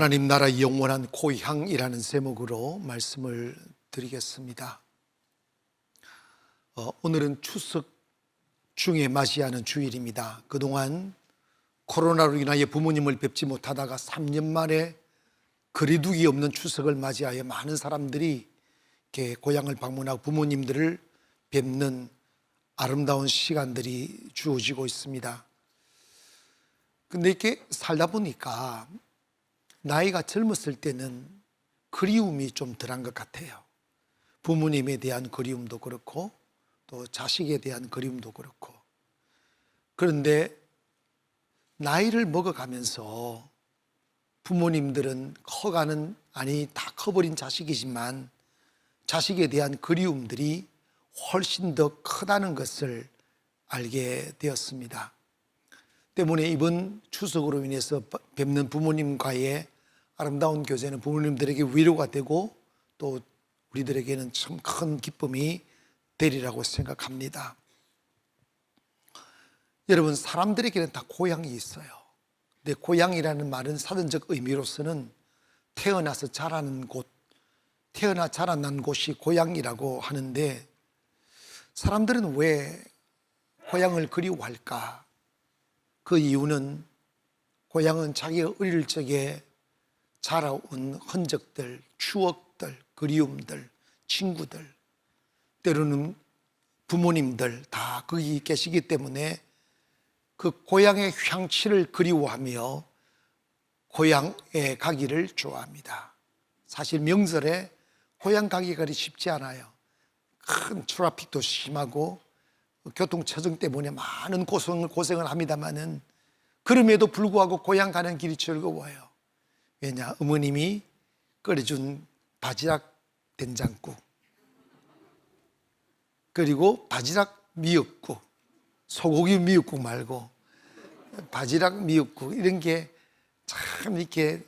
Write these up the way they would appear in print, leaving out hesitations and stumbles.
하나님 나라의 영원한 고향이라는 제목으로 말씀을 드리겠습니다. 오늘은 추석 중에 맞이하는 주일입니다. 그동안 코로나로 인하여 부모님을 뵙지 못하다가 3년 만에 거리두기 없는 추석을 맞이하여 많은 사람들이 이렇게 고향을 방문하고 부모님들을 뵙는 아름다운 시간들이 주어지고 있습니다. 근데 이렇게 살다 보니까 나이가 젊었을 때는 그리움이 좀 덜한 것 같아요. 부모님에 대한 그리움도 그렇고 또 자식에 대한 그리움도 그렇고. 그런데 나이를 먹어가면서 부모님들은 커가는, 아니 다 커버린 자식이지만 자식에 대한 그리움들이 훨씬 더 크다는 것을 알게 되었습니다. 때문에 이번 추석으로 인해서 뵙는 부모님과의 아름다운 교제는 부모님들에게 위로가 되고 또 우리들에게는 참 큰 기쁨이 되리라고 생각합니다. 여러분, 사람들에게는 다 고향이 있어요. 근데 고향이라는 말은 사전적 의미로서는 태어나서 자라는 곳, 태어나 자라난 곳이 고향이라고 하는데, 사람들은 왜 고향을 그리워할까? 그 이유는 고향은 자기가 어릴 적에 자라온 흔적들, 추억들, 그리움들, 친구들, 때로는 부모님들 다 거기 계시기 때문에 그 고향의 향취를 그리워하며 고향에 가기를 좋아합니다. 사실 명절에 고향 가기가 쉽지 않아요. 큰 트래픽도 심하고 교통체증 때문에 많은 고생을 합니다마는, 그럼에도 불구하고 고향 가는 길이 즐거워요. 왜냐? 어머님이 끓여준 바지락 된장국, 그리고 바지락 미역국, 소고기 미역국 말고 바지락 미역국, 이런 게 참 이렇게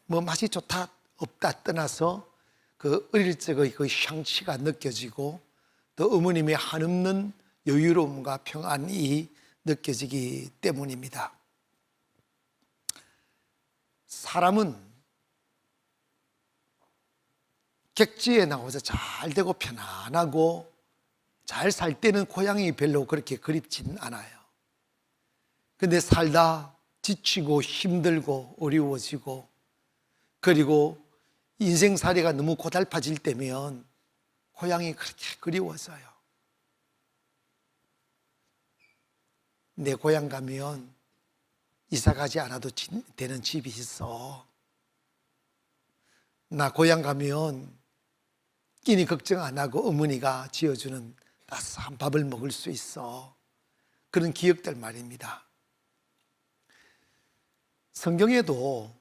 뭐 맛이 좋다 없다 떠나서 그 어릴 적의 그 향취가 느껴지고 또 어머님의 한없는 여유로움과 평안이 느껴지기 때문입니다. 사람은 객지에 나와서 잘 되고 편안하고 잘 살 때는 고향이 별로 그렇게 그립진 않아요. 근데 살다 지치고 힘들고 어려워지고, 그리고 인생살이가 너무 고달파질 때면 고향이 그렇게 그리워져요. 내 고향 가면 이사 가지 않아도 되는 집이 있어. 나 고향 가면 끼니 걱정 안 하고 어머니가 지어주는 따스한 밥을 먹을 수 있어. 그런 기억들 말입니다. 성경에도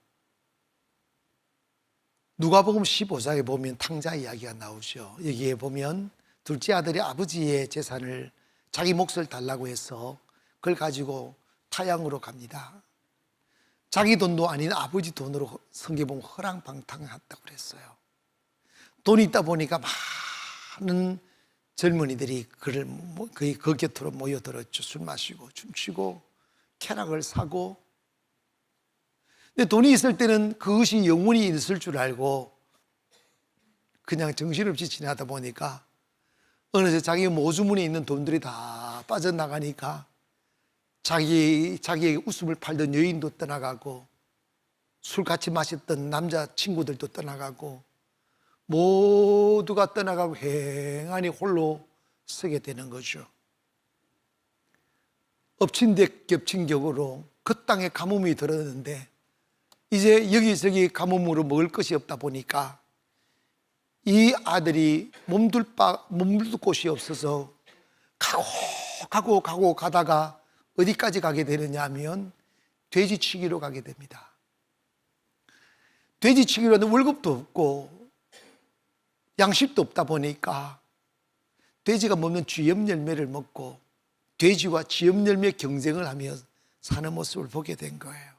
누가복음 15장에 보면 탕자 이야기가 나오죠. 여기에 보면 둘째 아들이 아버지의 재산을, 자기 몫을 달라고 해서 그걸 가지고 타향으로 갑니다. 자기 돈도 아닌 아버지 돈으로 성경 보면 허랑방탕했다고 그랬어요. 돈이 있다 보니까 많은 젊은이들이 거의 그 곁으로 모여들었죠. 술 마시고 춤추고 쾌락을 사고. 근데 돈이 있을 때는 그것이 영원히 있을 줄 알고 그냥 정신없이 지나다 보니까 어느새 자기 모주문에 있는 돈들이 다 빠져나가니까 자기의 웃음을 팔던 여인도 떠나가고 술 같이 마셨던 남자 친구들도 떠나가고 모두가 떠나가고 행안히 홀로 서게 되는 거죠. 엎친 데 겹친 격으로 그 땅에 가뭄이 들었는데 이제 여기저기 가뭄으로 먹을 것이 없다 보니까 이 아들이 몸둘 곳이 없어서 가고 가다가 어디까지 가게 되느냐 하면 돼지치기로 가게 됩니다. 돼지치기로는 월급도 없고 양식도 없다 보니까 돼지가 먹는 쥐염 열매를 먹고 돼지와 쥐염 열매 경쟁을 하며 사는 모습을 보게 된 거예요.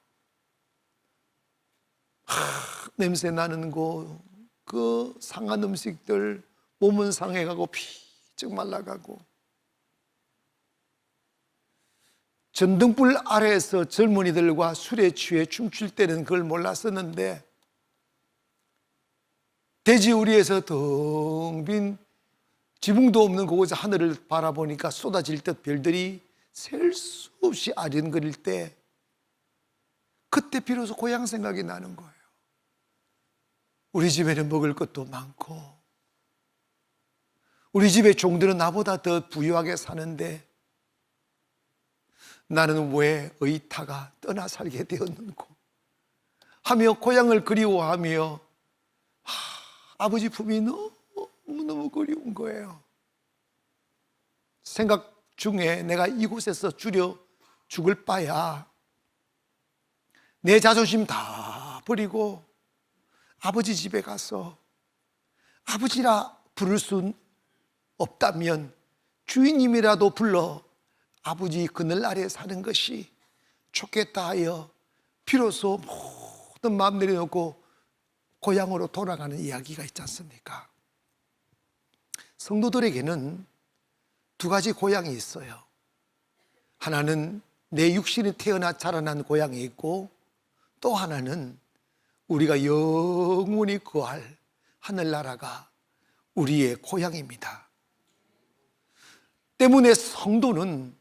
냄새 나는 그 상한 음식들, 몸은 상해가고 피쩍 말라가고 전등불 아래에서 젊은이들과 술에 취해 춤출 때는 그걸 몰랐었는데 돼지우리에서 덩 빈 지붕도 없는 그곳에 하늘을 바라보니까 쏟아질 듯 별들이 셀 수 없이 아련거릴 때 그때 비로소 고향 생각이 나는 거예요. 우리 집에는 먹을 것도 많고 우리 집의 종들은 나보다 더 부유하게 사는데 나는 왜 의타가 떠나 살게 되었는고 하며 고향을 그리워하며 아버지 품이 너무너무 그리운 거예요. 생각 중에 내가 이곳에서 줄여 죽을 바야 내 자존심 다 버리고 아버지 집에 가서 아버지라 부를 수 없다면 주인님이라도 불러 아버지 그늘 아래 사는 것이 좋겠다 하여 비로소 모든 마음 내려놓고 고향으로 돌아가는 이야기가 있지 않습니까? 성도들에게는 두 가지 고향이 있어요. 하나는 내 육신이 태어나 자라난 고향이 있고 또 하나는 우리가 영원히 거할 하늘나라가 우리의 고향입니다. 때문에 성도는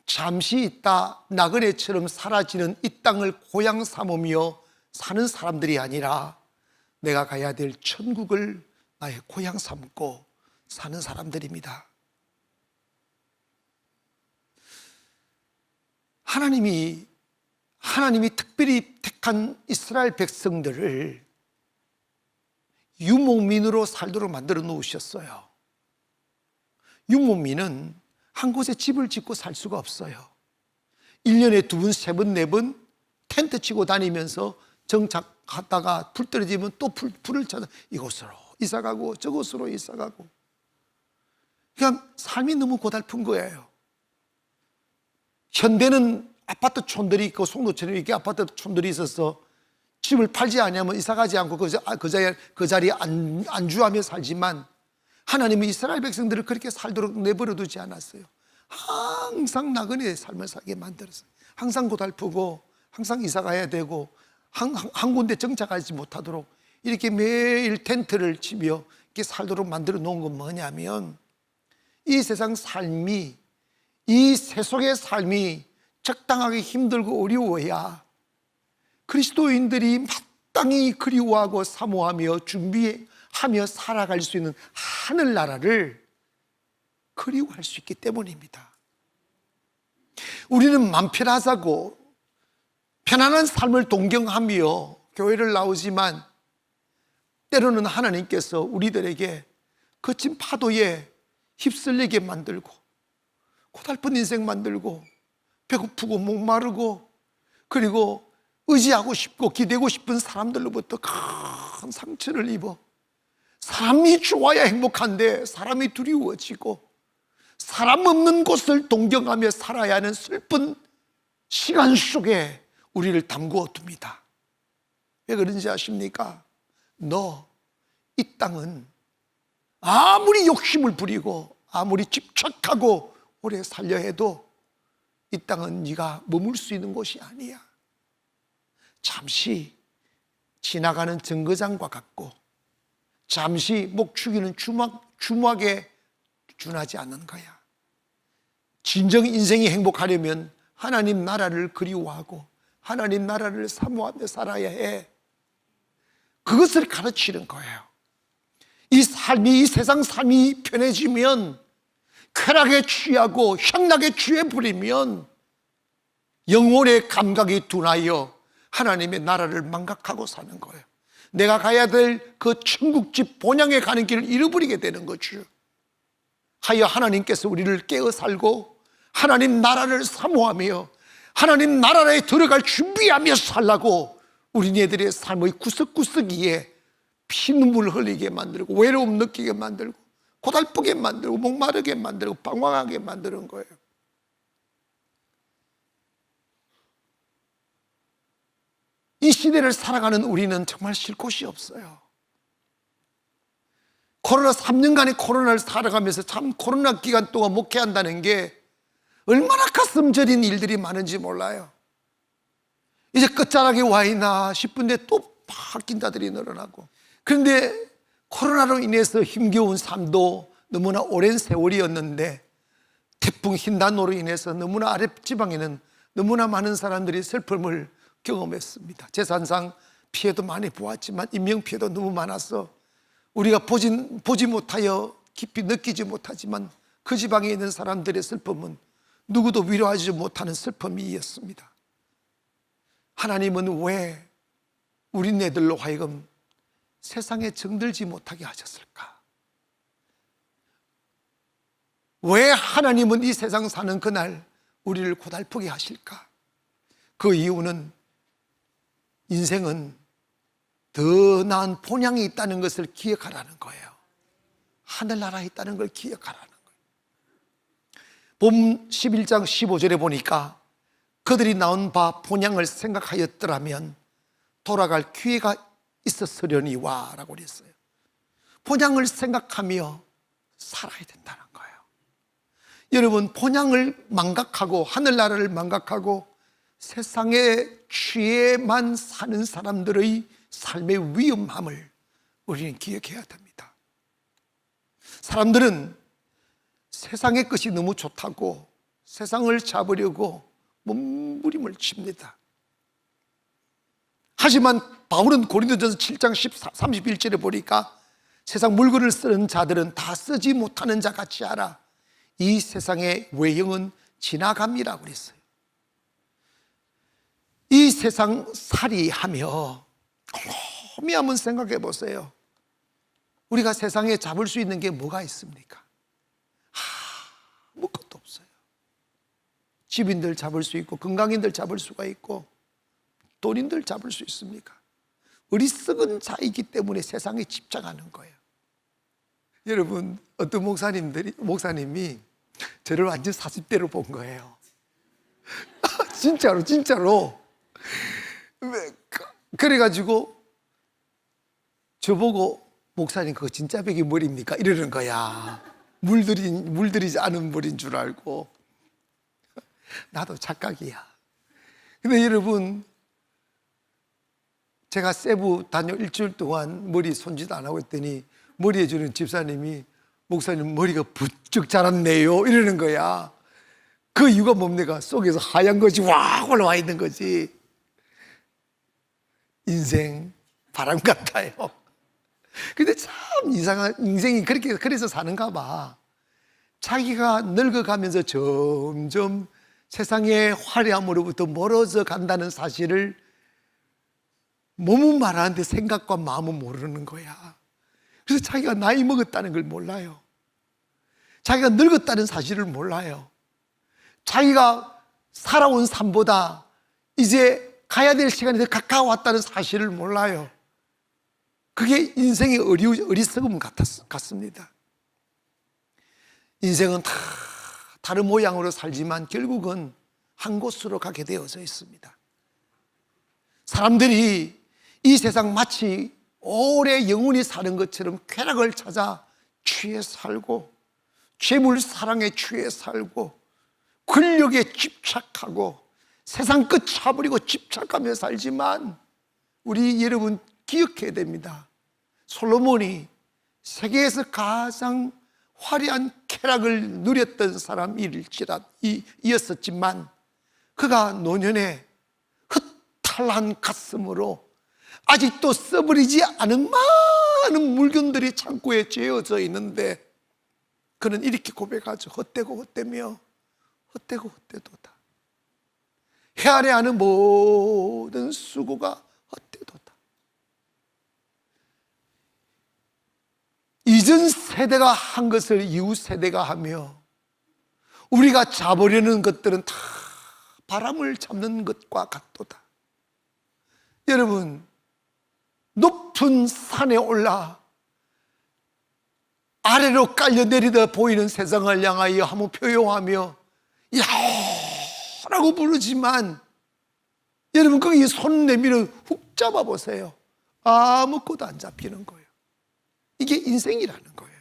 잠시 있다 나그네처럼 사라지는 이 땅을 고향 삼으며 사는 사람들이 아니라 내가 가야 될 천국을 나의 고향 삼고 사는 사람들입니다. 하나님이 특별히 택한 이스라엘 백성들을 유목민으로 살도록 만들어 놓으셨어요. 유목민은 한 곳에 집을 짓고 살 수가 없어요. 1년에 2번, 3번, 4번 텐트 치고 다니면서 정착하다가 불 떨어지면 또 불을 찾아 이곳으로 이사가고 저곳으로 이사가고, 그러니까 삶이 너무 고달픈 거예요. 현대는 아파트 촌들이 있고 송도처럼 이렇게 아파트 촌들이 있어서 집을 팔지 않으면 이사가지 않고 그 자리에 안주하며 살지만 하나님은 이스라엘 백성들을 그렇게 살도록 내버려 두지 않았어요. 항상 나그네의 삶을 살게 만들었어요. 항상 고달프고 항상 이사가야 되고 한 군데 정착하지 못하도록 이렇게 매일 텐트를 치며 이렇게 살도록 만들어 놓은 건 뭐냐면, 이 세상 삶이, 이 세속의 삶이 적당하게 힘들고 어려워야 그리스도인들이 마땅히 그리워하고 사모하며 준비하며 살아갈 수 있는 하늘나라를 그리워할 수 있기 때문입니다. 우리는 맘 편하자고 편안한 삶을 동경하며 교회를 나오지만 때로는 하나님께서 우리들에게 거친 파도에 휩쓸리게 만들고 고달픈 인생 만들고 배고프고 목마르고 그리고 의지하고 싶고 기대고 싶은 사람들로부터 큰 상처를 입어 사람이 좋아야 행복한데 사람이 두려워지고 사람 없는 곳을 동경하며 살아야 하는 슬픈 시간 속에 우리를 담그어 둡니다. 왜 그런지 아십니까? 너 이 땅은 아무리 욕심을 부리고 아무리 집착하고 오래 살려 해도 이 땅은 네가 머물 수 있는 곳이 아니야. 잠시 지나가는 정거장과 같고 잠시 목 축이는 주막에 준하지 않는 거야. 진정 인생이 행복하려면 하나님 나라를 그리워하고 하나님 나라를 사모하며 살아야 해. 그것을 가르치는 거예요. 이 세상 삶이 편해지면 쾌락에 취하고 향락에 취해버리면 영혼의 감각이 둔하여 하나님의 나라를 망각하고 사는 거예요. 내가 가야 될 그 천국집 본향에 가는 길을 잃어버리게 되는 거죠. 하여 하나님께서 우리를 깨어 살고 하나님 나라를 사모하며 하나님 나라에 들어갈 준비하며 살라고 우리네들의 삶의 구석구석이에 피눈물 흘리게 만들고 외로움 느끼게 만들고 고달프게 만들고 목마르게 만들고 방황하게 만드는 거예요. 이 시대를 살아가는 우리는 정말 쉴 곳이 없어요. 코로나 3년간의 코로나를 살아가면서 참 코로나 기간 동안 목회한다는 게 얼마나 가슴 저린 일들이 많은지 몰라요. 이제 끝자락에 와 있나 싶은데 또 바뀐다들이 늘어나고, 그런데 코로나로 인해서 힘겨운 삶도 너무나 오랜 세월이었는데 태풍 흰단노로 인해서 너무나 아랫지방에는 너무나 많은 사람들이 슬픔을 경험했습니다. 재산상 피해도 많이 보았지만 인명피해도 너무 많아서 우리가 보지 못하여 깊이 느끼지 못하지만 그 지방에 있는 사람들의 슬픔은 누구도 위로하지 못하는 슬픔이었습니다. 하나님은 왜 우리네들로 하여금 세상에 정들지 못하게 하셨을까? 왜 하나님은 이 세상 사는 그날 우리를 고달프게 하실까? 그 이유는 인생은 더 나은 본향이 있다는 것을 기억하라는 거예요. 하늘나라에 있다는 걸 기억하라는 거예요. 봄 11장 15절에 보니까 그들이 나온 바 본향을 생각하였더라면 돌아갈 기회가 있었으려니와 라고 그랬어요. 본향을 생각하며 살아야 된다는 거예요. 여러분, 본향을 망각하고 하늘나라를 망각하고 세상의 취에만 사는 사람들의 삶의 위험함을 우리는 기억해야 됩니다. 사람들은 세상의 것이 너무 좋다고 세상을 잡으려고 몸부림을 칩니다. 하지만 바울은 고린도전서 7장 31절에 보니까 세상 물건을 쓰는 자들은 다 쓰지 못하는 자 같이 하라. 이 세상의 외형은 지나갑니다고 그랬어요. 이 세상 살이하며 곰곰이 한번 생각해 보세요. 우리가 세상에 잡을 수 있는 게 뭐가 있습니까? 아무것도 없어요. 집인들 잡을 수 있고 건강인들 잡을 수가 있고 돈인들 잡을 수 있습니까? 어리석은 자이기 때문에 세상에 집착하는 거예요. 여러분, 어떤 목사님이 저를 완전 40대로 본 거예요. 진짜로. 그래가지고 저보고 목사님 그거 진짜 백이 머리입니까? 이러는 거야. 물들이지 않은 머리인 줄 알고. 나도 착각이야. 근데 여러분, 제가 세부 다녀 일주일 동안 머리 손질도 안 하고 있더니 머리 해주는 집사님이 목사님 머리가 부쩍 자랐네요 이러는 거야. 그 이유가 뭡니까? 속에서 하얀 것이 확 올라와 있는 거지. 인생 바람 같아요. 근데 참 이상한, 인생이 그래서 사는가 봐. 자기가 늙어가면서 점점 세상의 화려함으로부터 멀어져 간다는 사실을 몸은 말하는데 생각과 마음은 모르는 거야. 그래서 자기가 나이 먹었다는 걸 몰라요. 자기가 늙었다는 사실을 몰라요. 자기가 살아온 삶보다 이제 가야 될 시간이 더 가까워왔다는 사실을 몰라요. 그게 인생의 어리석음 같습니다. 인생은 다 다른 모양으로 살지만 결국은 한 곳으로 가게 되어져 있습니다. 사람들이 이 세상 마치 오래 영원히 사는 것처럼 쾌락을 찾아 취해 살고 재물 사랑에 취해 살고 권력에 집착하고 세상 끝 차버리고 집착하며 살지만 우리 여러분 기억해야 됩니다. 솔로몬이 세계에서 가장 화려한 쾌락을 누렸던 사람이었었지만 그가 노년에 허탈한 가슴으로 아직도 써버리지 않은 많은 물건들이 창고에 재어져 있는데 그는 이렇게 고백하죠. 헛되고 헛되며 헛되고 헛되도다. 해 아래 하는 모든 수고가 헛되도다. 이전 세대가 한 것을 이후 세대가 하며 우리가 잡으려는 것들은 다 바람을 잡는 것과 같도다. 여러분, 높은 산에 올라 아래로 깔려 내리다 보이는 세상을 향하여 한번 표현하며 야라고 부르지만 여러분 거기 손 내밀어 훅 잡아보세요. 아무것도 안 잡히는 거예요. 이게 인생이라는 거예요.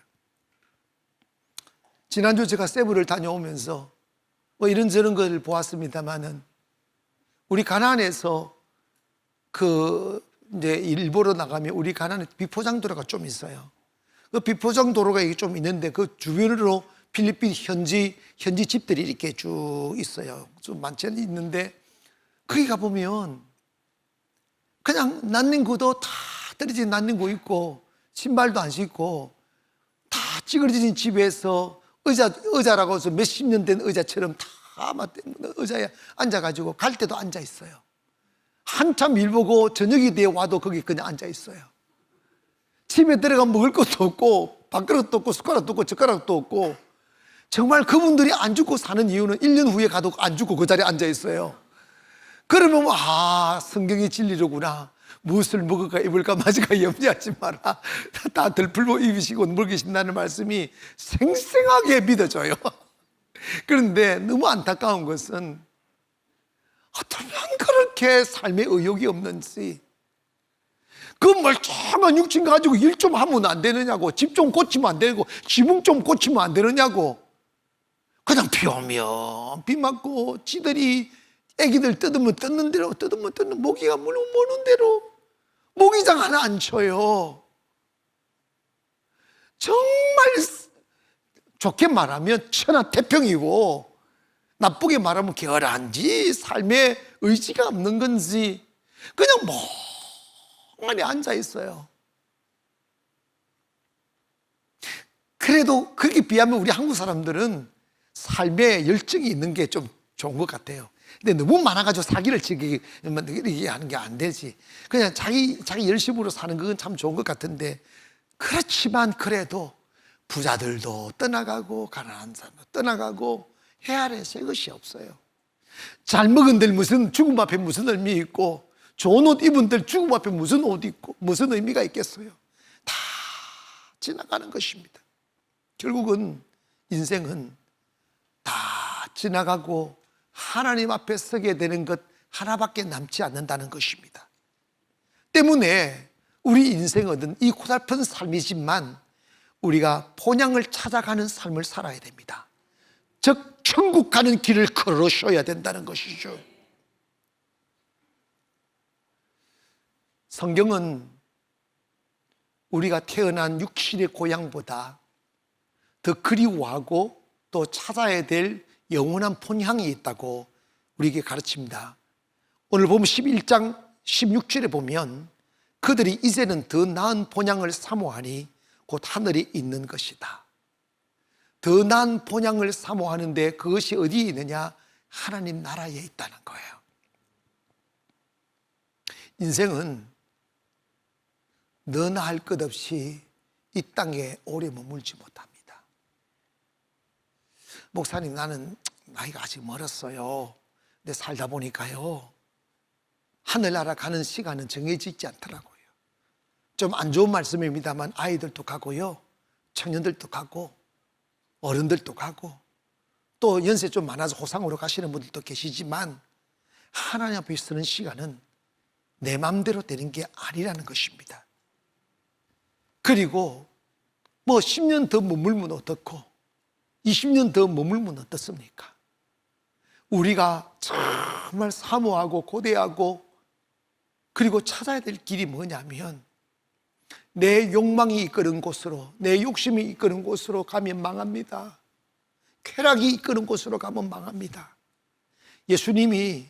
지난주 제가 세부를 다녀오면서 뭐 이런저런 걸 보았습니다만은 우리 가나안에서 이제 일보러 나가면 우리 가나안에 비포장도로가 좀 있어요. 그 비포장도로가 이게 좀 있는데 그 주변으로 필리핀 현지 집들이 이렇게 쭉 있어요. 좀 많지는 있는데 거기 가보면 그냥 난닝구도 다 떨어진 난닝구 있고 신발도 안 신고 다 찌그러진 집에서 의자라고 해서 몇십 년 된 의자처럼 다 의자에 앉아가지고 갈 때도 앉아 있어요. 한참 일 보고 저녁이 되어 와도 거기 그냥 앉아 있어요. 집에 들어가 먹을 것도 없고 밥그릇도 없고 숟가락도 없고 젓가락도 없고 정말 그분들이 안 죽고 사는 이유는 1년 후에 가도 안 죽고 그 자리에 앉아 있어요. 그러면 성경이 진리로구나. 무엇을 먹을까 입을까 마실까 염려하지 마라. 다 들풀고 입으시고 먹이신다는 말씀이 생생하게 믿어져요. 그런데 너무 안타까운 것은 어쩌면 그렇게 삶에 의욕이 없는지 그 멀쩡한 육신 가지고 일 좀 하면 안 되느냐고, 집 좀 고치면 안 되고 지붕 좀 고치면 안 되느냐고 그냥 비 오면 비 맞고 지들이 애기들 뜯으면 뜯는 대로 뜯으면 뜯는 모기가 무는 대로 모기장 하나 안 쳐요. 정말 좋게 말하면 천하태평이고 나쁘게 말하면 결한지 삶에 의지가 없는 건지 그냥 멍하니 앉아 있어요. 그래도 그렇게 비하면 우리 한국 사람들은 삶에 열정이 있는 게 좀 좋은 것 같아요. 근데 너무 많아가지고 사기를 치게 하는 게 안 되지. 그냥 자기 열심으로 사는 건 참 좋은 것 같은데 그렇지만 그래도 부자들도 떠나가고 가난한 사람도 떠나가고 헤아려서 이것이 없어요. 잘 먹은 들 무슨 죽음 앞에 무슨 의미 있고 좋은 옷 입은 들 죽음 앞에 무슨 옷 입고 무슨 의미가 있겠어요. 다 지나가는 것입니다. 결국은 인생은 다 지나가고 하나님 앞에 서게 되는 것 하나밖에 남지 않는다는 것입니다. 때문에 우리 인생은 이 고달픈 삶이지만 우리가 본향을 찾아가는 삶을 살아야 됩니다. 즉 천국 가는 길을 걸으셔야 된다는 것이죠. 성경은 우리가 태어난 육신의 고향보다 더 그리워하고 또 찾아야 될 영원한 본향이 있다고 우리에게 가르칩니다. 오늘 보면 11장 16절에 보면 그들이 이제는 더 나은 본향을 사모하니 곧 하늘에 있는 것이다. 더 나은 본향을 사모하는데 그것이 어디에 있느냐? 하나님 나라에 있다는 거예요. 인생은 너나 할 것 없이 이 땅에 오래 머물지 못합니다. 목사님, 나는 나이가 아직 멀었어요. 근데 살다 보니까요, 하늘나라 가는 시간은 정해져 있지 않더라고요. 좀 안 좋은 말씀입니다만 아이들도 가고요, 청년들도 가고 어른들도 가고 또 연세 좀 많아서 호상으로 가시는 분들도 계시지만 하나님 앞에 서는 시간은 내 마음대로 되는 게 아니라는 것입니다. 그리고 뭐 10년 더 머물면 어떻고 20년 더 머물면 어떻습니까? 우리가 정말 사모하고 고대하고 그리고 찾아야 될 길이 뭐냐면 내 욕망이 이끄는 곳으로, 내 욕심이 이끄는 곳으로 가면 망합니다. 쾌락이 이끄는 곳으로 가면 망합니다. 예수님이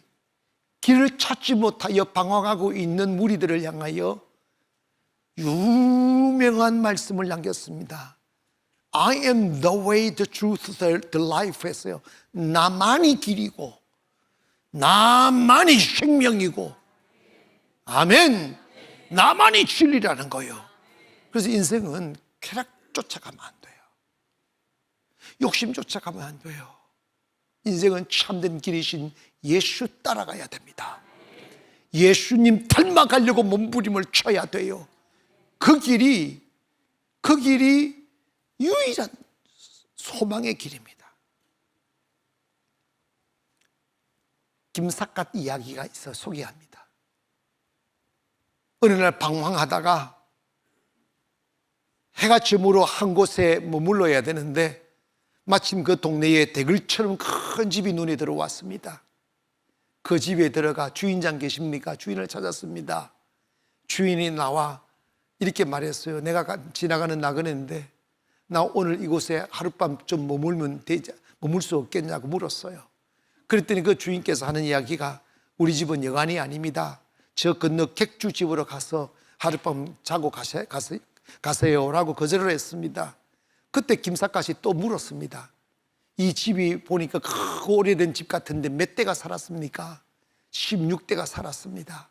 길을 찾지 못하여 방황하고 있는 무리들을 향하여 유명한 말씀을 남겼습니다. I am the way, the truth, the life 했어요. 나만이 길이고 나만이 생명이고 아멘, 나만이 진리라는 거예요. 그래서 인생은 쾌락 쫓아가면 안 돼요. 욕심 쫓아가면 안 돼요. 인생은 참된 길이신 예수 따라가야 됩니다. 예수님 닮아가려고 몸부림을 쳐야 돼요. 그 길이 유일한 소망의 길입니다. 김삿갓 이야기가 있어 소개합니다. 어느 날 방황하다가 해가 저물어 한 곳에 머물러야 되는데 마침 그 동네에 대글처럼 큰 집이 눈에 들어왔습니다. 그 집에 들어가 주인장 계십니까? 주인을 찾았습니다. 주인이 나와 이렇게 말했어요. 내가 지나가는 나그네인데 나 오늘 이곳에 하룻밤 좀 머물 수 없겠냐고 물었어요. 그랬더니 그 주인께서 하는 이야기가 우리 집은 여관이 아닙니다. 저 건너 객주 집으로 가서 하룻밤 자고 가세요라고 거절을 했습니다. 그때 김삿갓이 또 물었습니다. 이 집이 보니까 크고 오래된 집 같은데 몇 대가 살았습니까? 16대가 살았습니다.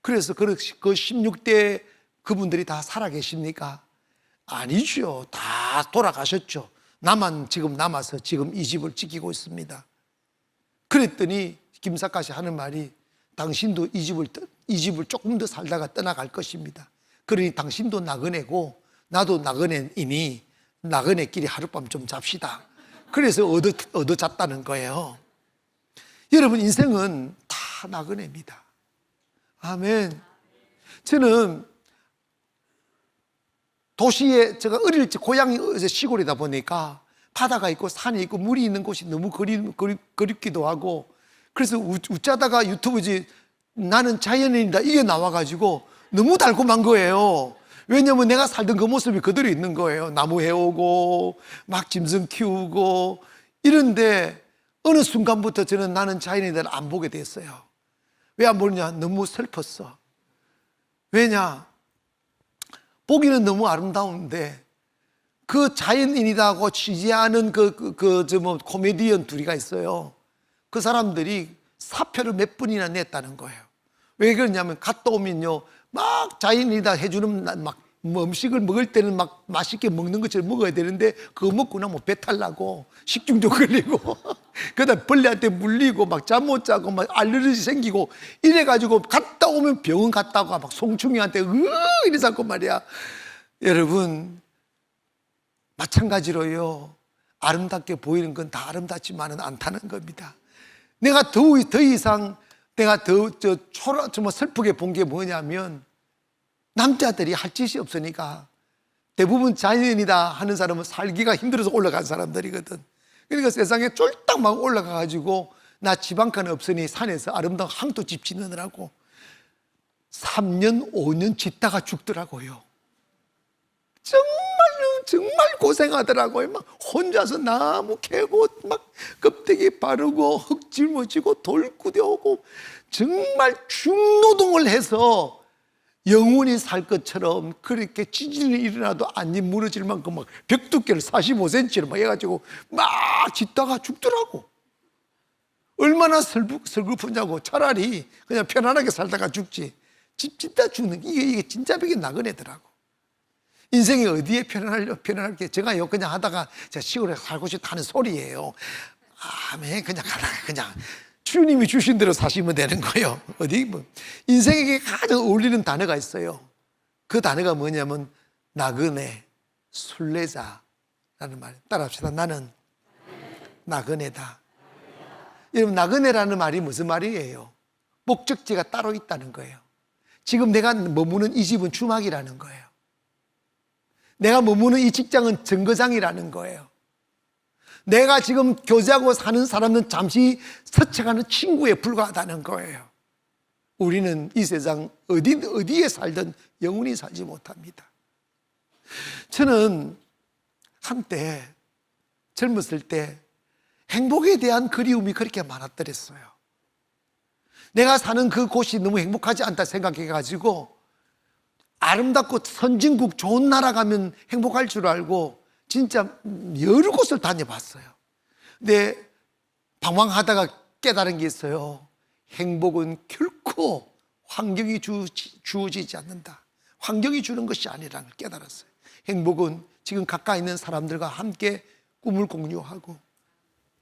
그래서 그 16대 그분들이 다 살아계십니까? 아니죠. 다 돌아가셨죠. 나만 지금 남아서 지금 이 집을 지키고 있습니다. 그랬더니 김삿갓이 하는 말이 당신도 이 집을 조금 더 살다가 떠나갈 것입니다. 그러니 당신도 나그네고 나도 나그네이니 나그네끼리 하룻밤 좀 잡시다. 그래서 얻어 잤다는 거예요. 여러분, 인생은 다 나그네입니다. 아멘. 저는 도시에, 제가 어릴 때 고향이 시골이다 보니까 바다가 있고 산이 있고 물이 있는 곳이 너무 그립기도 하고, 그래서 웃자다가 유튜브지 나는 자연인이다 이게 나와가지고 너무 달콤한 거예요. 왜냐면 내가 살던 그 모습이 그대로 있는 거예요. 나무 해오고 막 짐승 키우고 이런데 어느 순간부터 저는 나는 자연인을 안 보게 됐어요. 왜 안 보느냐? 너무 슬펐어. 왜냐? 보기는 너무 아름다운데 그 자연인이라고 취재하는 코미디언 둘이가 있어요. 그 사람들이 사표를 몇 번이나 냈다는 거예요. 왜 그러냐면 갔다 오면요 막 자연인이다 해주는 뭐 음식을 먹을 때는 막 맛있게 먹는 것처럼 먹어야 되는데 그거 먹고 나면 배탈 나고 식중독 걸리고 그다음 벌레한테 물리고 막 잠 못 자고 막 알레르기 생기고 이래가지고 갔다 오면 병원 갔다가 막 송충이한테 이래서 말이야. 여러분, 마찬가지로요 아름답게 보이는 건 다 아름답지만은 않다는 겁니다. 내가 더 이상 내가 좀 슬프게 본 게 뭐냐면 남자들이 할 짓이 없으니까 대부분 자연인이다 하는 사람은 살기가 힘들어서 올라간 사람들이거든. 그러니까 세상에 쫄딱 막 올라가가지고 나 집 한 칸 없으니 산에서 아름다운 항토집 짓느라고 3년 5년 짓다가 죽더라고요. 정말 고생하더라고요. 막 혼자서 나무 캐고 막 껍데기 바르고 흙 짊어지고 돌 꾸려오고 정말 중노동을 해서 영원히 살 것처럼 그렇게 지진이 일어나도 안 무너질 만큼 막 벽두께를 45cm로 막 해가지고 막 짓다가 죽더라고. 얼마나 슬프냐고. 차라리 그냥 편안하게 살다가 죽지. 집 짓다 죽는 이게 진짜 벽이 나그네더라고. 인생이 어디에 편안할 게 제가요 그냥 하다가 제가 시골에 살고 싶다 하는 소리예요. 아멘. 그냥 가다가 그냥 주님이 주신 대로 사시면 되는 거예요. 어디 뭐 인생에게 가장 어울리는 단어가 있어요. 그 단어가 뭐냐면 나그네, 순례자라는 말. 따라합시다. 나는 나그네다. 여러분, 나그네라는 말이 무슨 말이에요? 목적지가 따로 있다는 거예요. 지금 내가 머무는 이 집은 주막이라는 거예요. 내가 머무는 이 직장은 정거장이라는 거예요. 내가 지금 교제하고 사는 사람은 잠시 스쳐가는 친구에 불과하다는 거예요. 우리는 이 세상 어디에 살든 영원히 살지 못합니다. 저는 한때 젊었을 때 행복에 대한 그리움이 그렇게 많았더랬어요. 내가 사는 그 곳이 너무 행복하지 않다 생각해가지고 아름답고 선진국 좋은 나라 가면 행복할 줄 알고 진짜 여러 곳을 다녀봤어요. 근데 방황하다가 깨달은 게 있어요. 행복은 결코 환경이 주어지지 않는다. 환경이 주는 것이 아니라는 걸 깨달았어요. 행복은 지금 가까이 있는 사람들과 함께 꿈을 공유하고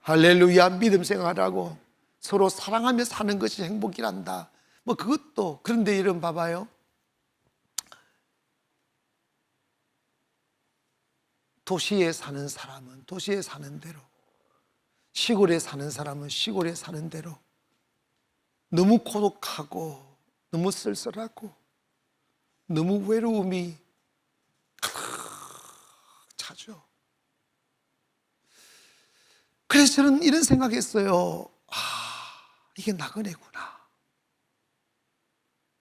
할렐루야 믿음 생활하고 서로 사랑하며 사는 것이 행복이란다. 뭐 그것도. 그런데 이런 봐봐요. 도시에 사는 사람은 도시에 사는 대로, 시골에 사는 사람은 시골에 사는 대로 너무 고독하고 너무 쓸쓸하고 너무 외로움이 차죠. 그래서 저는 이런 생각했어요. 이게 나그네구나.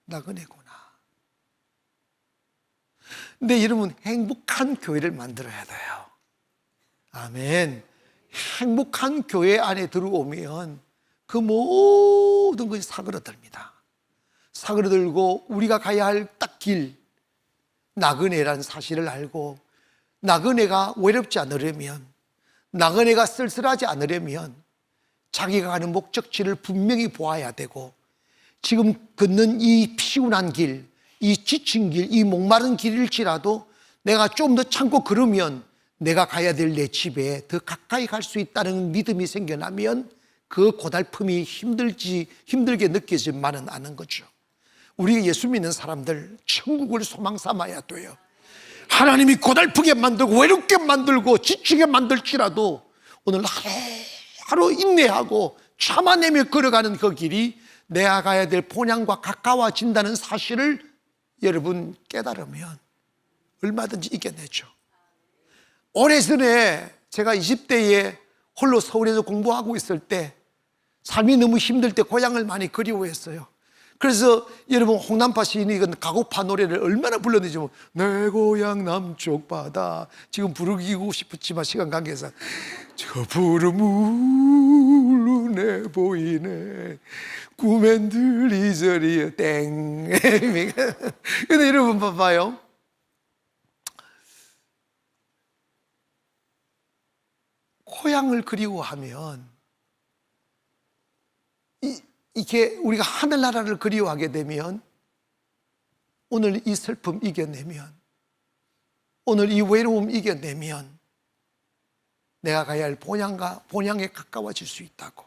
나그네구나. 근데 여러분, 행복한 교회를 만들어야 돼요. 아멘. 행복한 교회 안에 들어오면 그 모든 것이 사그러듭니다. 사그러들고 우리가 가야 할 딱 길, 나그네라는 사실을 알고, 나그네가 외롭지 않으려면, 나그네가 쓸쓸하지 않으려면 자기가 가는 목적지를 분명히 보아야 되고, 지금 걷는 이 피곤한 길, 이 지친 길, 이 목마른 길일지라도 내가 좀 더 참고 걸으면 내가 가야 될 내 집에 더 가까이 갈 수 있다는 믿음이 생겨나면 그 고달픔이 힘들게 느껴지만은 않은 거죠. 우리 예수 믿는 사람들 천국을 소망 삼아야 돼요. 하나님이 고달프게 만들고 외롭게 만들고 지치게 만들지라도 오늘 하루 인내하고 참아내며 걸어가는 그 길이 내가 가야 될 본향과 가까워진다는 사실을 여러분 깨달으면 얼마든지 이겨내죠. 오래전에 제가 20대에 홀로 서울에서 공부하고 있을 때 삶이 너무 힘들 때 고향을 많이 그리워했어요. 그래서 여러분 홍남파 시인이 가곡파 노래를 얼마나 불렀는지 내 고향 남쪽 바다, 지금 부르기고 싶었지만 시간 관계상 저 푸른 물눈에 보이네 꿈엔 들리저리에 땡. 근데 여러분 봐봐요, 고향을 그리워하면 이게 우리가 하늘나라를 그리워하게 되면 오늘 이 슬픔 이겨내면, 오늘 이 외로움 이겨내면 내가 가야 할 본향에 가까워질 수 있다고.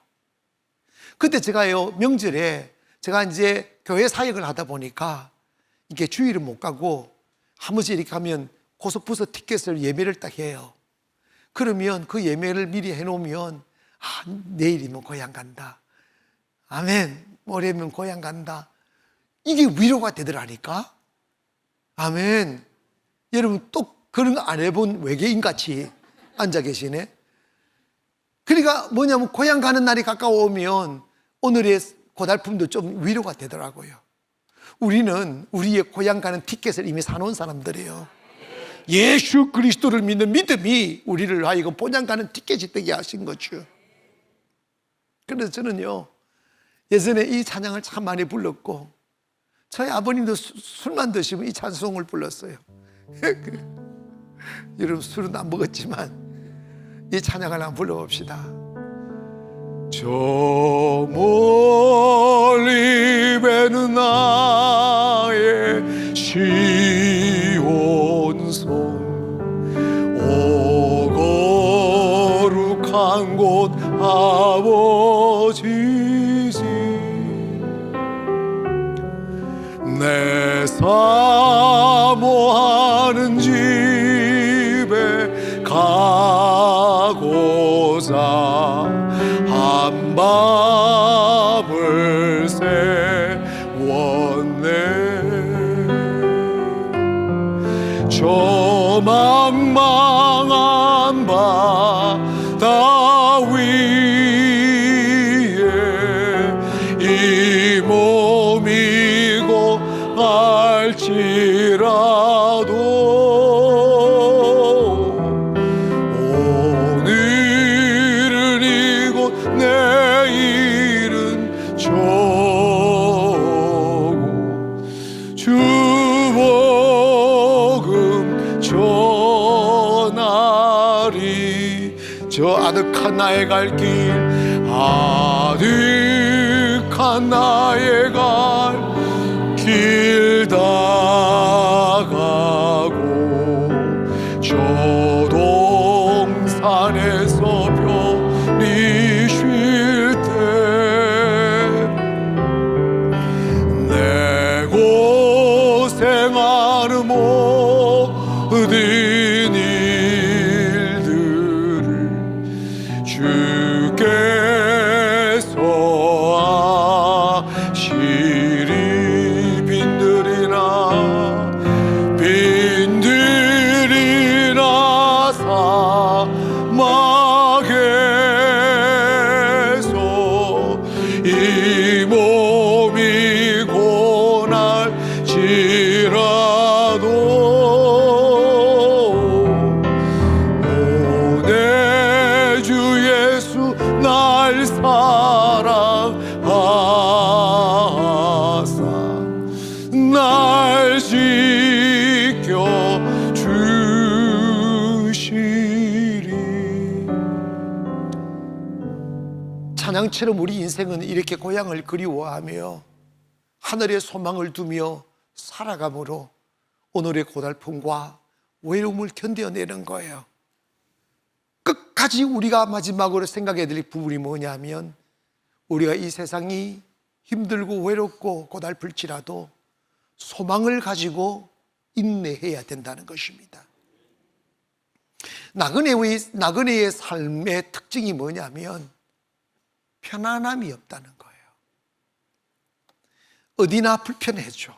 그때 제가요, 명절에 제가 이제 교회 사역을 하다 보니까 이게 주일을 못 가고 한 번씩 이렇게 가면 고속버스 티켓을 예매를 딱 해요. 그러면 그 예매를 미리 해놓으면 내일이면 고향 간다, 아멘, 모레면 고향 간다, 이게 위로가 되더라니까. 아멘. 여러분 또 그런 거 안 해본 외계인같이 앉아 계시네. 그러니까 뭐냐면 고향 가는 날이 가까워오면 오늘의 고달픔도 좀 위로가 되더라고요. 우리는 우리의 고향 가는 티켓을 이미 사놓은 사람들이에요. 예수 그리스도를 믿는 믿음이 우리를 하여금 본향 가는 티켓이 되게 하신 거죠. 그래서 저는요, 예전에 이 찬양을 참 많이 불렀고, 저희 아버님도 술만 드시면 이 찬송을 불렀어요. 여러분 술은 안 먹었지만 이 찬양을 한번 불러봅시다. 저 멀리 배는 나의 시온성, 오 거룩한 곳 아버지지, 내 사모하는 집에 가고자 한밤을 세웠네. 저 망망한 바다 위에 이 몸이고 알지라도 오늘은 이곳 내일은 저곳 주복음 전하리. 저 아득한 나의 갈 길, 아득한 나의 갈 길 다가고 저 동산에서 편히 쉴 때 내 고생하는 모든 일들을 주께서 아시리. 빈들이나 사막에 찬양처럼 우리 인생은 이렇게 고향을 그리워하며 하늘에 소망을 두며 살아감으로 오늘의 고달픔과 외로움을 견뎌내는 거예요. 끝까지 우리가 마지막으로 생각해야 될 부분이 뭐냐면, 우리가 이 세상이 힘들고 외롭고 고달플지라도 소망을 가지고 인내해야 된다는 것입니다. 나그네의 삶의 특징이 뭐냐면 편안함이 없다는 거예요. 어디나 불편해져.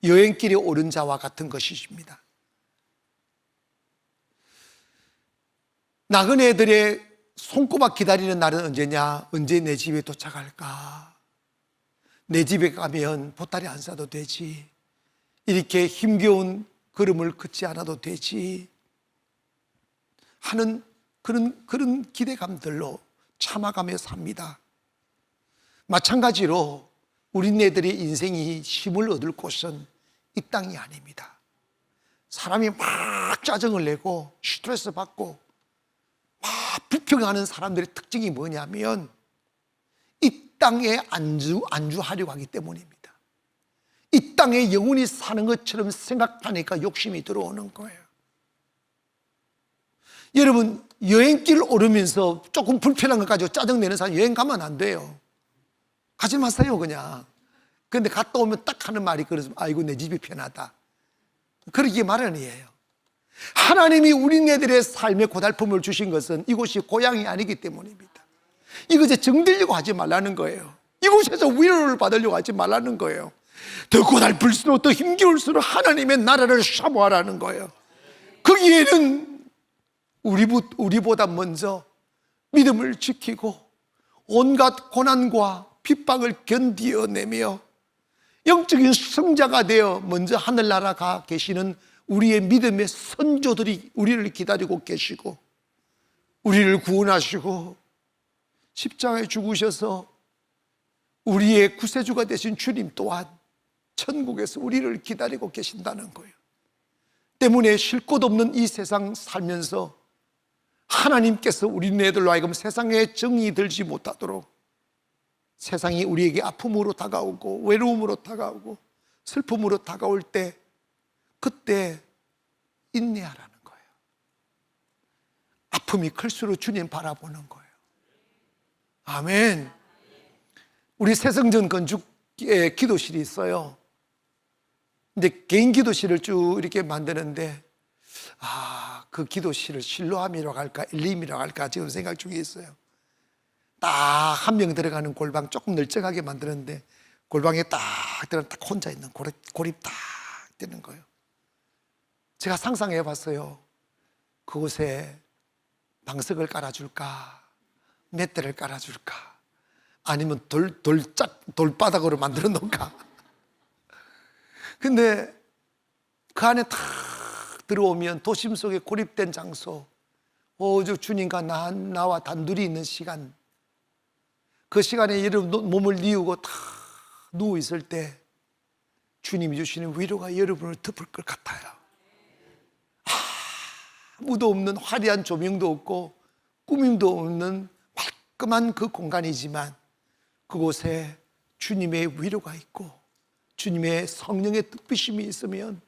여행길에 오른 자와 같은 것이십니다. 나그네들의 손꼽아 기다리는 날은 언제냐? 언제 내 집에 도착할까? 내 집에 가면 보따리 안 싸도 되지, 이렇게 힘겨운 걸음을 걷지 않아도 되지 하는 그런 기대감들로 참아가며 삽니다. 마찬가지로 우리네들의 인생이 힘을 얻을 곳은 이 땅이 아닙니다. 사람이 막 짜증을 내고 스트레스 받고 막 불평하는 사람들의 특징이 뭐냐면 이 땅에 안주하려고 하기 때문입니다. 이 땅에 영원히 사는 것처럼 생각하니까 욕심이 들어오는 거예요. 여러분, 여행길 오르면서 조금 불편한 것 가지고 짜증내는 사람 여행 가면 안 돼요. 가지 마세요 그냥. 그런데 갔다 오면 딱 하는 말이 그래서 아이고 내 집이 편하다, 그러기에 마련이에요. 하나님이 우리네들의 삶의 고달픔을 주신 것은 이곳이 고향이 아니기 때문입니다. 이것에 정들려고 하지 말라는 거예요. 이곳에서 위로를 받으려고 하지 말라는 거예요. 더 고달플수록 더 힘겨울수록 하나님의 나라를 사모하라는 거예요. 거기에는 우리보다 먼저 믿음을 지키고 온갖 고난과 핍박을 견디어내며 영적인 승자가 되어 먼저 하늘나라 가 계시는 우리의 믿음의 선조들이 우리를 기다리고 계시고, 우리를 구원하시고 십자가에 죽으셔서 우리의 구세주가 되신 주님 또한 천국에서 우리를 기다리고 계신다는 거예요. 때문에 쉴 곳 없는 이 세상 살면서 하나님께서 우리네들로 하여금 세상에 정이 들지 못하도록, 세상이 우리에게 아픔으로 다가오고 외로움으로 다가오고 슬픔으로 다가올 때 그때 인내하라는 거예요. 아픔이 클수록 주님 바라보는 거예요. 아멘. 우리 새성전 건축에 기도실이 있어요. 근데 개인 기도실을 쭉 이렇게 만드는데 그 기도실을 실로암이라고 할까 엘림이라고 할까 지금 생각 중에 있어요. 딱 한 명 들어가는 골방 조금 널쩍하게 만드는데 골방에 딱 들어가면 딱 혼자 있는 고립 딱 되는 거예요. 제가 상상해 봤어요. 그곳에 방석을 깔아줄까, 맷대를 깔아줄까, 아니면 돌바닥으로 만들어 놓을까. 근데 그 안에 탁 들어오면 도심 속에 고립된 장소, 오직 주님과 나와 단둘이 있는 시간, 그 시간에 여러분 몸을 뉘우고 탁 누워 있을 때 주님이 주시는 위로가 여러분을 덮을 것 같아요. 아무도 없는 화려한 조명도 없고 꾸밈도 없는 말끔한 그 공간이지만 그곳에 주님의 위로가 있고 주님의 성령의 뜻비심이 있으면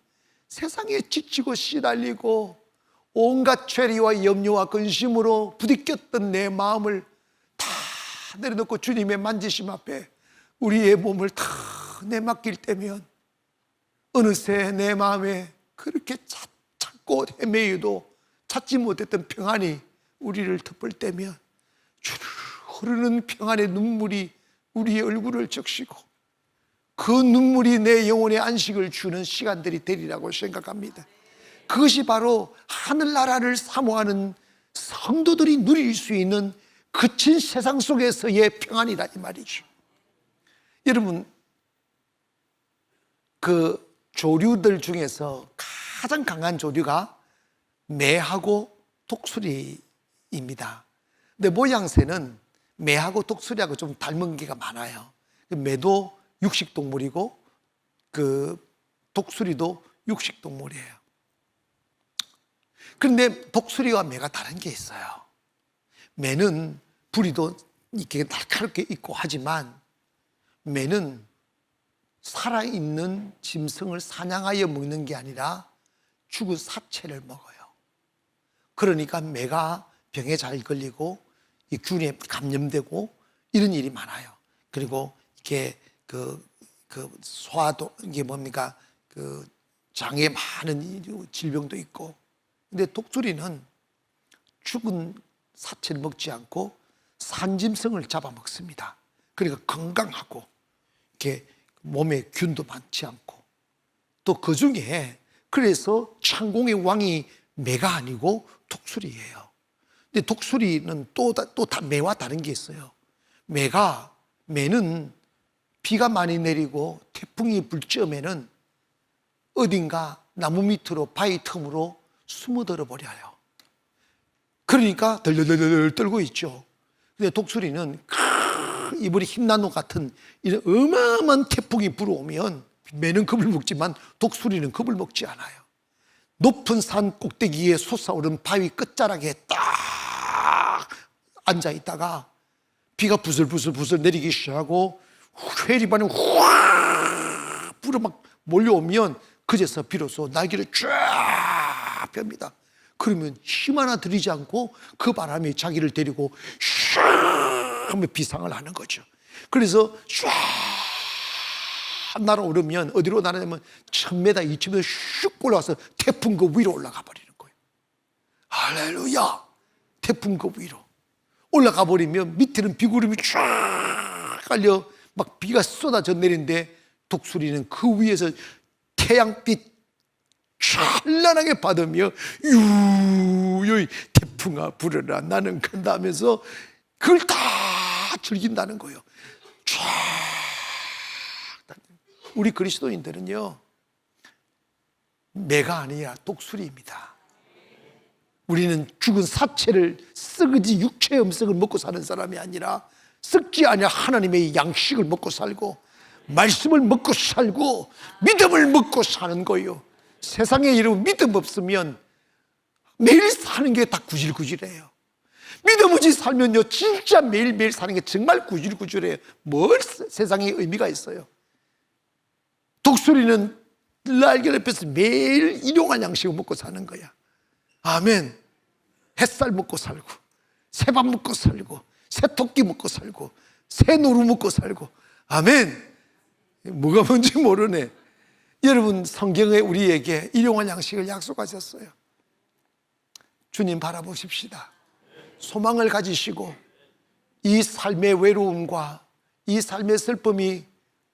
세상에 지치고 시달리고 온갖 죄리와 염려와 근심으로 부딪혔던 내 마음을 다 내려놓고 주님의 만지심 앞에 우리의 몸을 다 내맡길 때면 어느새 내 마음에 그렇게 찾고 헤매여도 찾지 못했던 평안이 우리를 덮을 때면 주르르 흐르는 평안의 눈물이 우리의 얼굴을 적시고 그 눈물이 내 영혼의 안식을 주는 시간들이 되리라고 생각합니다. 그것이 바로 하늘나라를 사모하는 성도들이 누릴 수 있는 거친 세상 속에서의 평안이다 이 말이죠. 여러분, 그 조류들 중에서 가장 강한 조류가 매하고 독수리입니다. 근데 모양새는 매하고 독수리하고 좀 닮은 게가 많아요. 매도 육식동물이고 그 독수리도 육식동물이에요. 그런데 독수리와 매가 다른 게 있어요. 매는 부리도 이렇게 날카롭게 있고 하지만 매는 살아있는 짐승을 사냥하여 먹는 게 아니라 죽은 사체를 먹어요. 그러니까 매가 병에 잘 걸리고 이 균에 감염되고 이런 일이 많아요. 그리고 이게 소화도 이게 뭡니까 장에 많은 질병도 있고. 근데 독수리는 죽은 사체를 먹지 않고 산짐승을 잡아먹습니다. 그러니까 건강하고 이렇게 몸에 균도 많지 않고, 또 그 중에 그래서 창공의 왕이 매가 아니고 독수리예요. 근데 독수리는 또 매와 다른 게 있어요. 매는 비가 많이 내리고 태풍이 불 즈음에는 어딘가 나무 밑으로 바위 틈으로 숨어들어 버려요. 그러니까 덜덜덜 떨고 있죠. 근데 독수리는 이번에 흰나노 같은 이런 어마어마한 태풍이 불어오면 매는 겁을 먹지만 독수리는 겁을 먹지 않아요. 높은 산 꼭대기에 솟아오른 바위 끝자락에 딱 앉아 있다가 비가 부슬부슬 내리기 시작하고 회리반이 확 불어 막 몰려오면 그제서 비로소 날개를 쫙 펴니다. 그러면 힘 하나 들이지 않고 그 바람이 자기를 데리고 슉 하면 비상을 하는 거죠. 그래서 쫙 날아오르면 어디로 날아가면 1000m, 2000m 슉 올라와서 태풍 그 위로 올라가 버리는 거예요. 할렐루야! 태풍 그 위로 올라가 버리면 밑에는 비구름이 쫙 깔려 막 비가 쏟아져 내리는데 독수리는 그 위에서 태양빛 찬란하게 받으며 유유히 태풍아 불어라 나는 간다 하면서 그걸 다 즐긴다는 거예요. 쫙. 우리 그리스도인들은요 매가 아니라 독수리입니다. 우리는 죽은 사체를 썩어지 육체의 음식을 먹고 사는 사람이 아니라 썩지 않을 하나님의 양식을 먹고 살고 말씀을 먹고 살고 믿음을 먹고 사는 거예요. 세상에 이런 믿음 없으면 매일 사는 게 다 구질구질해요. 믿음 없이 살면요 진짜 매일매일 사는 게 정말 구질구질해요. 뭘 세상에 의미가 있어요. 독수리는 날개 옆에서 매일 일용할 양식을 먹고 사는 거야. 아멘. 햇살 먹고 살고 새밥 먹고 살고 새토끼 먹고 살고 새노루 먹고 살고. 아멘. 뭐가 뭔지 모르네. 여러분 성경에 우리에게 일용할 양식을 약속하셨어요. 주님 바라보십시다. 소망을 가지시고 이 삶의 외로움과 이 삶의 슬픔이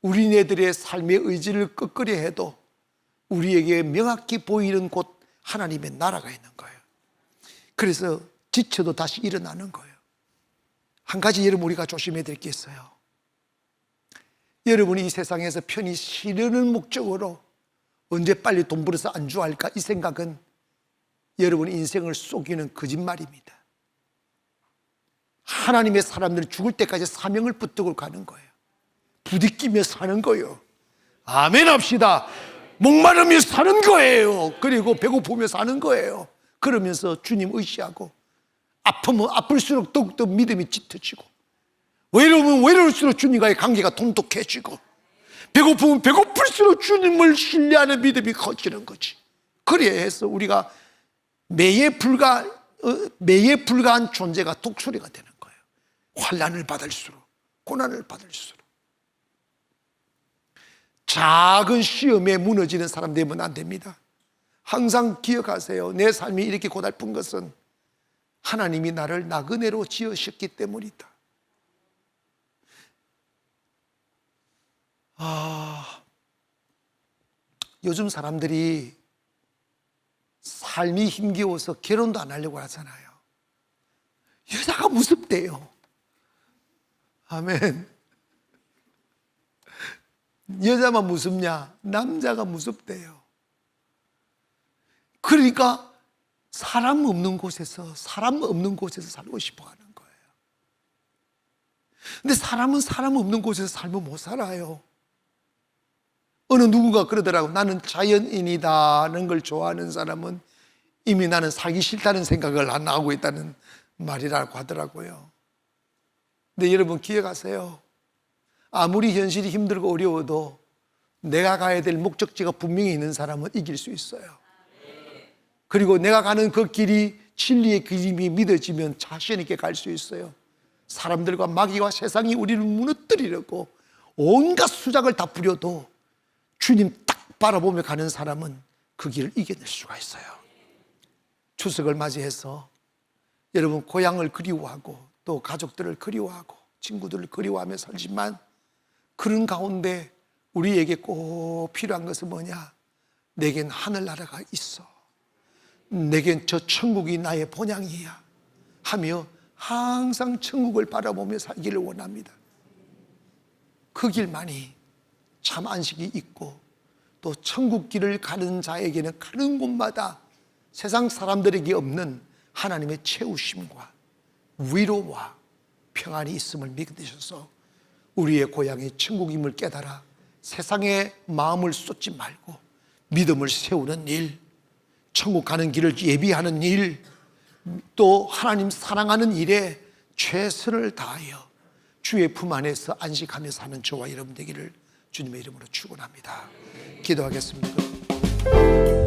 우리네들의 삶의 의지를 끄끄려 해도 우리에게 명확히 보이는 곳 하나님의 나라가 있는 거예요. 그래서 지쳐도 다시 일어나는 거예요. 한 가지 여러분 우리가 조심해야 될 게 있어요. 여러분이 이 세상에서 편히 쉬려는 목적으로 언제 빨리 돈 벌어서 안주할까 이 생각은 여러분 인생을 속이는 거짓말입니다. 하나님의 사람들은 죽을 때까지 사명을 붙들고 가는 거예요. 부딪히며 사는 거예요. 아멘 합시다. 목마르며 사는 거예요. 그리고 배고프며 사는 거예요. 그러면서 주님 의지하고 아프면 아플수록 더욱더 믿음이 짙어지고 외로우면 외로울수록 주님과의 관계가 돈독해지고 배고프면 배고플수록 주님을 신뢰하는 믿음이 커지는 거지. 그래야 해서 우리가 매에 불과한 존재가 독수리가 되는 거예요. 환난을 받을수록 고난을 받을수록. 작은 시험에 무너지는 사람 되면 안 됩니다. 항상 기억하세요. 내 삶이 이렇게 고달픈 것은 하나님이 나를 나그네로 지으셨기 때문이다. 요즘 사람들이 삶이 힘겨워서 결혼도 안 하려고 하잖아요. 여자가 무섭대요. 아멘. 여자만 무섭냐? 남자가 무섭대요. 그러니까 사람 없는 곳에서 살고 싶어 하는 거예요. 근데 사람은 사람 없는 곳에서 살면 못 살아요. 어느 누군가 그러더라고. 나는 자연인이다는 걸 좋아하는 사람은 이미 나는 살기 싫다는 생각을 안 하고 있다는 말이라고 하더라고요. 근데 여러분 기억하세요. 아무리 현실이 힘들고 어려워도 내가 가야 될 목적지가 분명히 있는 사람은 이길 수 있어요. 그리고 내가 가는 그 길이 진리의 길임이 믿어지면 자신 있게 갈 수 있어요. 사람들과 마귀와 세상이 우리를 무너뜨리려고 온갖 수작을 다 부려도 주님 딱 바라보며 가는 사람은 그 길을 이겨낼 수가 있어요. 추석을 맞이해서 여러분 고향을 그리워하고 또 가족들을 그리워하고 친구들을 그리워하며 살지만 그런 가운데 우리에게 꼭 필요한 것은 뭐냐? 내겐 하늘나라가 있어. 내겐 저 천국이 나의 본향이야 하며 항상 천국을 바라보며 살기를 원합니다. 그 길만이 참 안식이 있고 또 천국 길을 가는 자에게는 가는 곳마다 세상 사람들에게 없는 하나님의 채우심과 위로와 평안이 있음을 믿으셔서 우리의 고향이 천국임을 깨달아 세상에 마음을 쏟지 말고 믿음을 세우는 일, 천국 가는 길을 예비하는 일, 또 하나님 사랑하는 일에 최선을 다하여 주의 품 안에서 안식하며 사는 저와 여러분 되기를 주님의 이름으로 축원합니다. 기도하겠습니다.